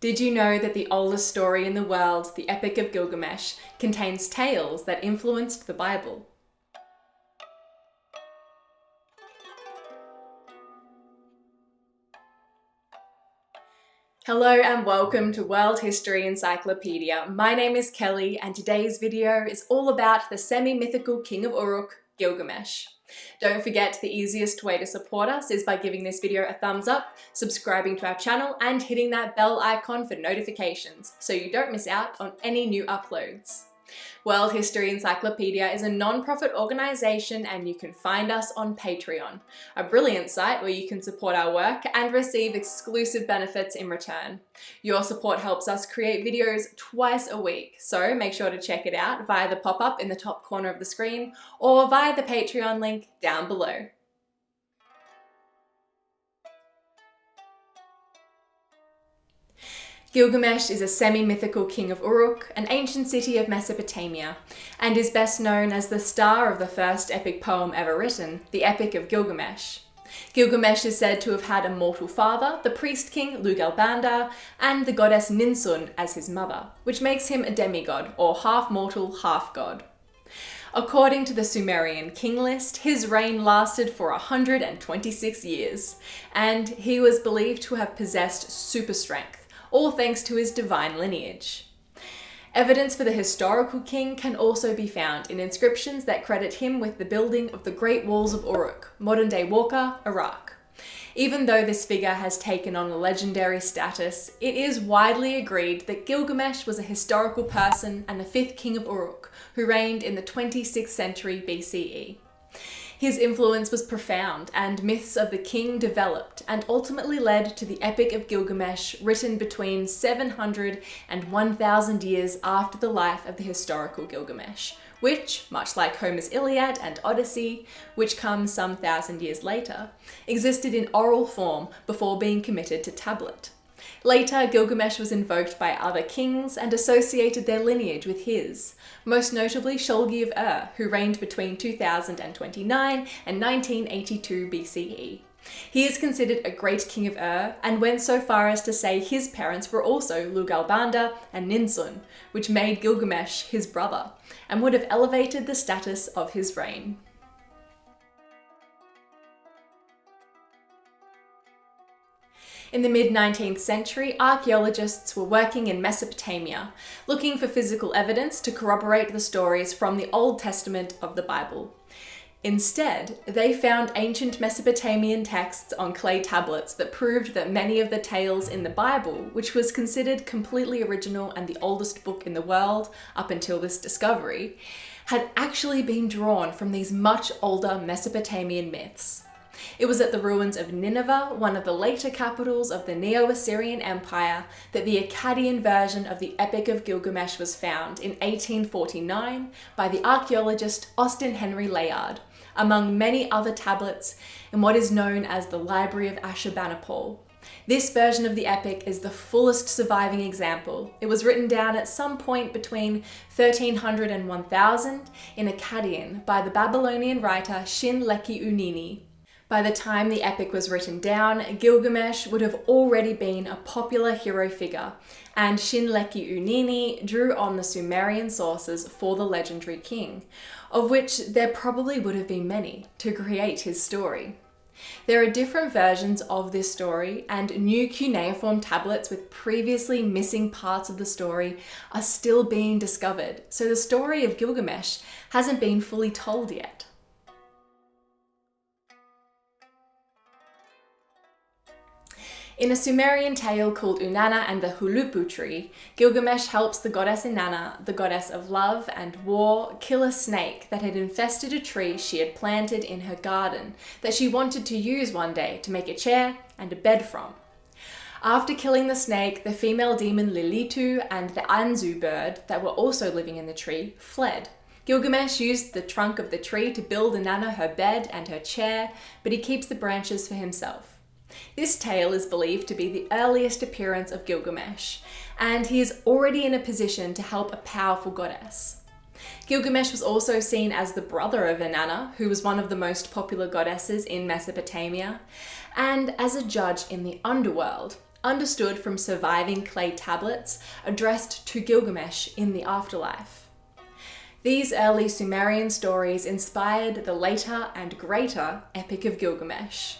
Did you know that the oldest story in the world, the Epic of Gilgamesh, contains tales that influenced the Bible? Hello and welcome to World History Encyclopedia. My name is Kelly and today's video is all about the semi-mythical king of Uruk, Gilgamesh. Don't forget the easiest way to support us is by giving this video a thumbs up, subscribing to our channel and hitting that bell icon for notifications so you don't miss out on any new uploads. World History Encyclopedia is a non-profit organisation and you can find us on Patreon, a brilliant site where you can support our work and receive exclusive benefits in return. Your support helps us create videos twice a week, so make sure to check it out via the pop-up in the top corner of the screen or via the Patreon link down below. Gilgamesh is a semi-mythical king of Uruk, an ancient city of Mesopotamia, and is best known as the star of the first epic poem ever written, the Epic of Gilgamesh. Gilgamesh is said to have had a mortal father, the priest king Lugalbanda, and the goddess Ninsun as his mother, which makes him a demigod, or half-mortal, half-god. According to the Sumerian king list, his reign lasted for 126 years, and he was believed to have possessed super strength, all thanks to his divine lineage. Evidence for the historical king can also be found in inscriptions that credit him with the building of the Great Walls of Uruk, modern-day Walker, Iraq. Even though this figure has taken on a legendary status, it is widely agreed that Gilgamesh was a historical person and the fifth king of Uruk, who reigned in the 26th century BCE. His influence was profound, and myths of the king developed and ultimately led to the Epic of Gilgamesh, written between 700 and 1000 years after the life of the historical Gilgamesh, which, much like Homer's Iliad and Odyssey, which comes some 1,000 years later, existed in oral form before being committed to tablet. Later, Gilgamesh was invoked by other kings and associated their lineage with his, most notably Shulgi of Ur, who reigned between 2029 and 1982 BCE. He is considered a great king of Ur and went so far as to say his parents were also Lugalbanda and Ninsun, which made Gilgamesh his brother, and would have elevated the status of his reign. In the mid-19th century, archaeologists were working in Mesopotamia, looking for physical evidence to corroborate the stories from the Old Testament of the Bible. Instead, they found ancient Mesopotamian texts on clay tablets that proved that many of the tales in the Bible, which was considered completely original and the oldest book in the world up until this discovery, had actually been drawn from these much older Mesopotamian myths. It was at the ruins of Nineveh, one of the later capitals of the Neo-Assyrian Empire, that the Akkadian version of the Epic of Gilgamesh was found in 1849 by the archaeologist Austin Henry Layard, among many other tablets in what is known as the Library of Ashurbanipal. This version of the epic is the fullest surviving example. It was written down at some point between 1300 and 1000 in Akkadian by the Babylonian writer Shin-Leku-Unini. By the time the epic was written down, Gilgamesh would have already been a popular hero figure, and Shin-Leku-Unini drew on the Sumerian sources for the legendary king, of which there probably would have been many, to create his story. There are different versions of this story, and new cuneiform tablets with previously missing parts of the story are still being discovered, so the story of Gilgamesh hasn't been fully told yet. In a Sumerian tale called Inanna and the Hulupu tree, Gilgamesh helps the goddess Inanna, the goddess of love and war, kill a snake that had infested a tree she had planted in her garden that she wanted to use one day to make a chair and a bed from. After killing the snake, the female demon Lilitu and the Anzu bird that were also living in the tree fled. Gilgamesh used the trunk of the tree to build Inanna her bed and her chair, but he keeps the branches for himself. This tale is believed to be the earliest appearance of Gilgamesh, and he is already in a position to help a powerful goddess. Gilgamesh was also seen as the brother of Inanna, who was one of the most popular goddesses in Mesopotamia, and as a judge in the underworld, understood from surviving clay tablets addressed to Gilgamesh in the afterlife. These early Sumerian stories inspired the later and greater Epic of Gilgamesh.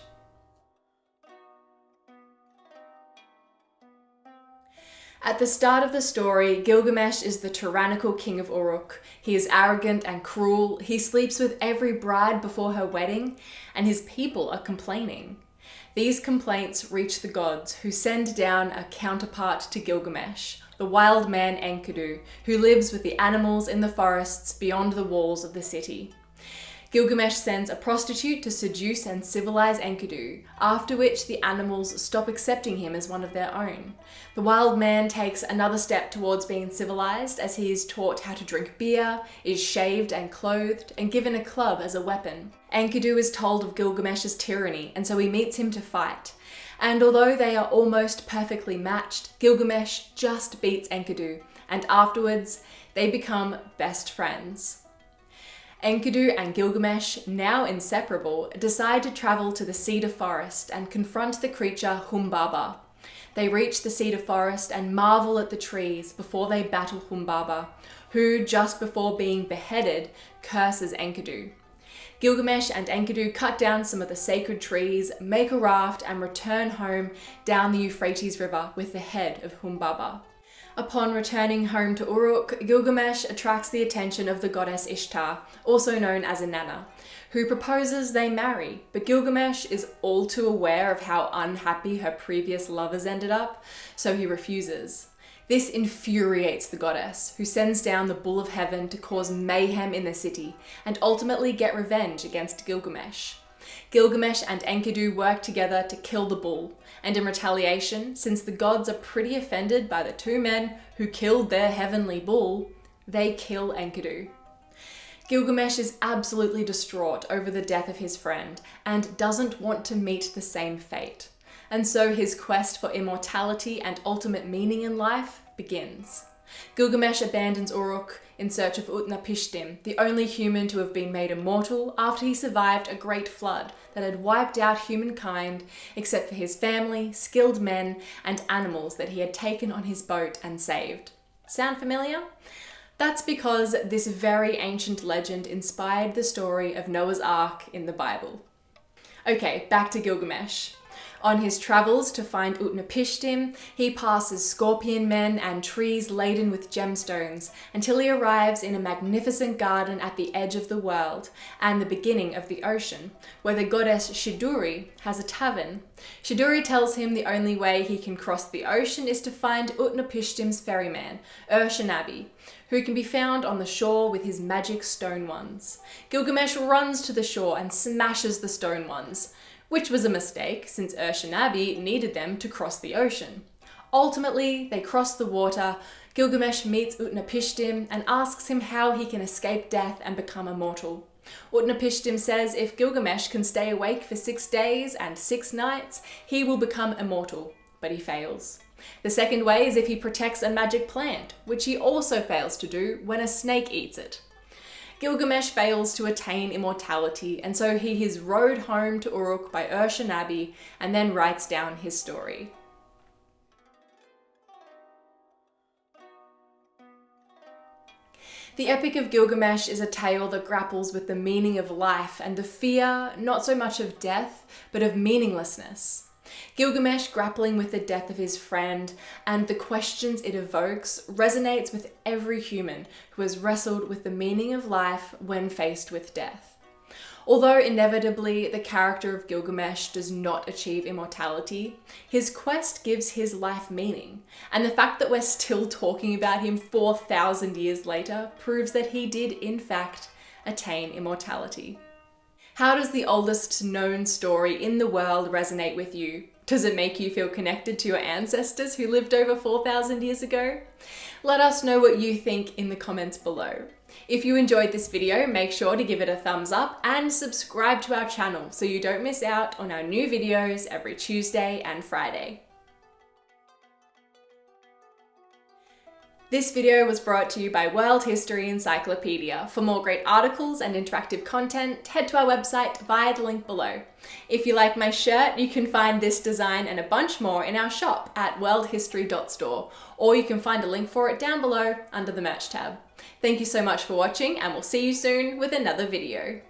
At the start of the story, Gilgamesh is the tyrannical king of Uruk. He is arrogant and cruel, he sleeps with every bride before her wedding, and his people are complaining. These complaints reach the gods, who send down a counterpart to Gilgamesh, the wild man Enkidu, who lives with the animals in the forests beyond the walls of the city. Gilgamesh sends a prostitute to seduce and civilize Enkidu, after which the animals stop accepting him as one of their own. The wild man takes another step towards being civilized as he is taught how to drink beer, is shaved and clothed, and given a club as a weapon. Enkidu is told of Gilgamesh's tyranny, and so he meets him to fight. And although they are almost perfectly matched, Gilgamesh just beats Enkidu, and afterwards they become best friends. Enkidu and Gilgamesh, now inseparable, decide to travel to the cedar forest and confront the creature Humbaba. They reach the cedar forest and marvel at the trees before they battle Humbaba, who, just before being beheaded, curses Enkidu. Gilgamesh and Enkidu cut down some of the sacred trees, make a raft, and return home down the Euphrates River with the head of Humbaba. Upon returning home to Uruk, Gilgamesh attracts the attention of the goddess Ishtar, also known as Inanna, who proposes they marry, but Gilgamesh is all too aware of how unhappy her previous lovers ended up, so he refuses. This infuriates the goddess, who sends down the Bull of Heaven to cause mayhem in the city, and ultimately get revenge against Gilgamesh. Gilgamesh and Enkidu work together to kill the bull, and in retaliation, since the gods are pretty offended by the two men who killed their heavenly bull, they kill Enkidu. Gilgamesh is absolutely distraught over the death of his friend and doesn't want to meet the same fate. And so his quest for immortality and ultimate meaning in life begins. Gilgamesh abandons Uruk in search of Utnapishtim, the only human to have been made immortal after he survived a great flood that had wiped out humankind except for his family, skilled men, and animals that he had taken on his boat and saved. Sound familiar? That's because this very ancient legend inspired the story of Noah's Ark in the Bible. Okay, back to Gilgamesh. On his travels to find Utnapishtim, he passes scorpion men and trees laden with gemstones until he arrives in a magnificent garden at the edge of the world and the beginning of the ocean, where the goddess Shiduri has a tavern. Shiduri tells him the only way he can cross the ocean is to find Utnapishtim's ferryman, Ur-Shanabi, who can be found on the shore with his magic stone wands. Gilgamesh runs to the shore and smashes the stone wands, which was a mistake since Ur-Shanabi needed them to cross the ocean. Ultimately, they cross the water. Gilgamesh meets Utnapishtim and asks him how he can escape death and become immortal. Utnapishtim says if Gilgamesh can stay awake for 6 days and 6 nights, he will become immortal, but he fails. The second way is if he protects a magic plant, which he also fails to do when a snake eats it. Gilgamesh fails to attain immortality, and so he is rowed home to Uruk by Ur-Shanabi and then writes down his story. The Epic of Gilgamesh is a tale that grapples with the meaning of life and the fear, not so much of death, but of meaninglessness. Gilgamesh, grappling with the death of his friend and the questions it evokes, resonates with every human who has wrestled with the meaning of life when faced with death. Although inevitably the character of Gilgamesh does not achieve immortality, his quest gives his life meaning, and the fact that we're still talking about him 4,000 years later proves that he did in fact attain immortality. How does the oldest known story in the world resonate with you? Does it make you feel connected to your ancestors who lived over 4,000 years ago? Let us know what you think in the comments below. If you enjoyed this video, make sure to give it a thumbs up and subscribe to our channel so you don't miss out on our new videos every Tuesday and Friday. This video was brought to you by World History Encyclopedia. For more great articles and interactive content, head to our website via the link below. If you like my shirt, you can find this design and a bunch more in our shop at worldhistory.store, or you can find a link for it down below under the merch tab. Thank you so much for watching, and we'll see you soon with another video.